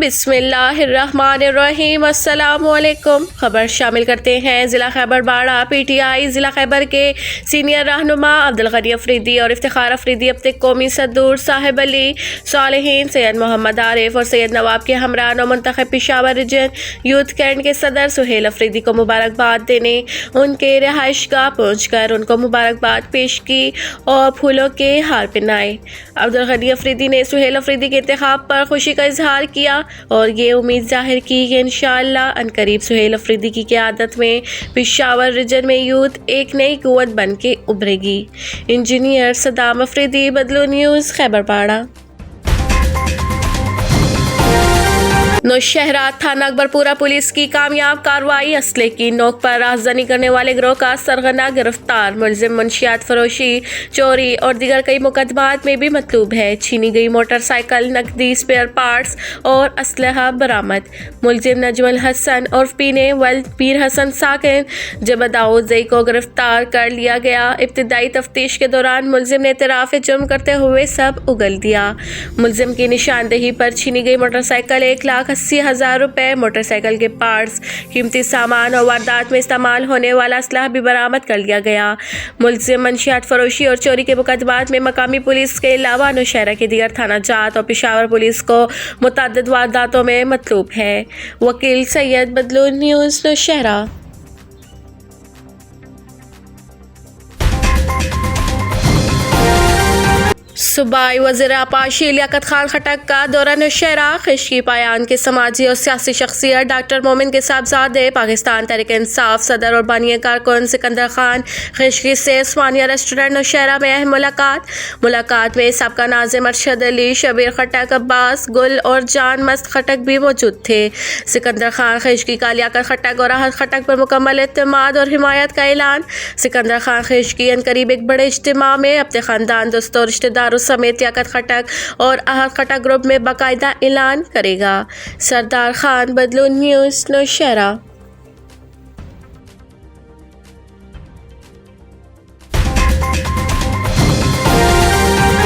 بسم اللہ الرحمن الرحیم۔ السلام علیکم۔ خبر شامل کرتے ہیں ضلع خیبر باڑہ۔ پی ٹی آئی ضلع خیبر کے سینئر رہنما عبدالغنی افریدی اور افتخار افریدی اپنے قومی صدور صاحب علی صالحین سید محمد عارف اور سید نواب کے ہمراہ و منتخب پشاور ریجن یوتھ کینٹ کے صدر سہیل افریدی کو مبارکباد دینے ان کے رہائش گاہ پہنچ کر ان کو مبارکباد پیش کی اور پھولوں کے ہار پہنائے۔ عبدالغنی افریدی نے سہیل افریدی کے انتخاب پر خوشی کا اظہار کیا اور یہ امید ظاہر کی کہ انشاءاللہ عنقریب سہیل افریدی کی قیادت میں پشاور ریجن میں یوتھ ایک نئی قوت بن کے ابھرے گی۔ انجینئر صدام افریدی، بدلو نیوز، خیبر باڑہ۔ نوشہرہ تھانہ اکبرپورہ پولیس کی کامیاب کارروائی۔ اسلحے کی نوک پر رازداری کرنے والے گروہ کا سرغنہ گرفتار۔ ملزم منشیات فروشی، چوری اور دیگر کئی مقدمات میں بھی مطلوب ہے۔ چھینی گئی موٹر سائیکل، نقدی، اسپیئر پارٹس اور اسلحہ برآمد۔ ملزم نجم الحسن عرف پیر حسن ساکن جبداؤزئی کو گرفتار کر لیا گیا۔ ابتدائی تفتیش کے دوران ملزم نے اعتراف جرم کرتے ہوئے سب اگل دیا۔ ملزم کی نشاندہی پر چھینی گئی موٹر سائیکل 1,80,000 روپے، موٹر سائیکل کے پارٹس، قیمتی سامان اور واردات میں استعمال ہونے والا اسلحہ بھی برآمد کر لیا گیا۔ ملزم منشیات فروشی اور چوری کے مقدمات میں مقامی پولیس کے علاوہ نوشہرہ کی دیگر تھانہ جات اور پشاور پولیس کو متعدد وارداتوں میں مطلوب ہے۔ وکیل سید، بدلو نیوز، نوشہرہ۔ صوبائی وزیر آبپاشی لیاقت خان خٹک کا دورہ نوشہرہ۔ خشکی پایان کے سماجی اور سیاسی شخصیت ڈاکٹر مومن کے صاحبزادے، پاکستان تحریک انصاف صدر اور بانی کارکن سکندر خان خشکی سے عثمانیہ ریسٹورنٹ نوشہرہ میں اہم ملاقات میں سابقہ ناظم ارشد علی، شبیر خٹک، عباس گل اور جان مست خٹک بھی موجود تھے۔ سکندر خان خشکی کا لیاقت خٹک اور احد خٹک پر مکمل اعتماد اور حمایت کا اعلان۔ سکندر خان خشکی عنقریب ایک بڑے اجتماع میں اپنے خاندان، دوستوں اور رشتہ داروں سمیت لیاقت خٹک اور احد خٹک گروپ میں باقاعدہ اعلان کرے گا۔ Sardar Khan, Badlo news, Nowshera.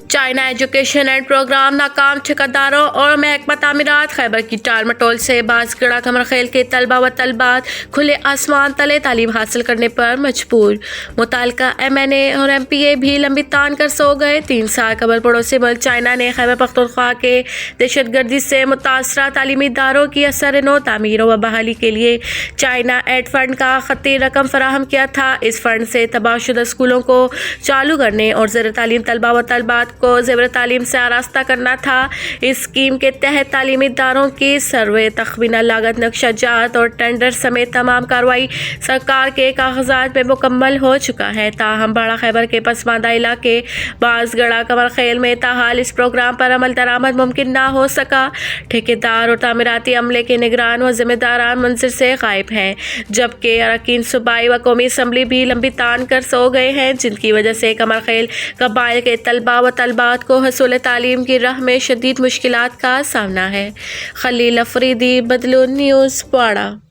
China education and program ناکام، ٹھیکیداروں اور محکمہ تعمیرات خیبر کی ٹال مٹول سے باز گڑا قمرخیل کے طلبہ و طالبات کھلے آسمان تلے تعلیم حاصل کرنے پر مجبور۔ متعلقہ MNA اور MPA بھی لمبی تان کر سو گئے۔ 3 سال قبل پڑوسی ملک چائنا نے خیبر پختونخوا کے دہشت گردی سے متاثرہ تعلیمی اداروں کی اثر نو تعمیر و بحالی کے لیے چائنا ایڈ فنڈ کا خطی رقم فراہم کیا تھا۔ اس فنڈ سے تباہ شدہ اسکولوں کو چالو کرنے اور زیر تعلیم طلبہ و طالبات کو زیور تعلیم سے آراستہ کرنا تھا۔ اس اسکیم کے تحت تعلیمی اداروں کی سروے، تخمینہ لاگت، نقشہ جات اور ٹینڈر سمیت تمام کارروائی سرکار کے کاغذات میں مکمل ہو چکا ہے۔ تاہم باڑہ خیبر کے پسماندہ علاقے باز گڑا قمرخیل میں تاحال اس پروگرام پر عمل درآمد ممکن نہ ہو سکا۔ ٹھیکیدار اور تعمیراتی عملے کے نگران و ذمہ داران منظر سے غائب ہیں، جبکہ اراکین صوبائی و قومی اسمبلی بھی لمبی تان کر سو گئے ہیں، جن کی وجہ سے قمرخیل قبائل کے طلبہ و طالبات کو حصول تعلیم کی راہ میں شدید مشکلات کا سامنا ہے۔ خلیل افریدی، بدلو نیوز، باڑہ۔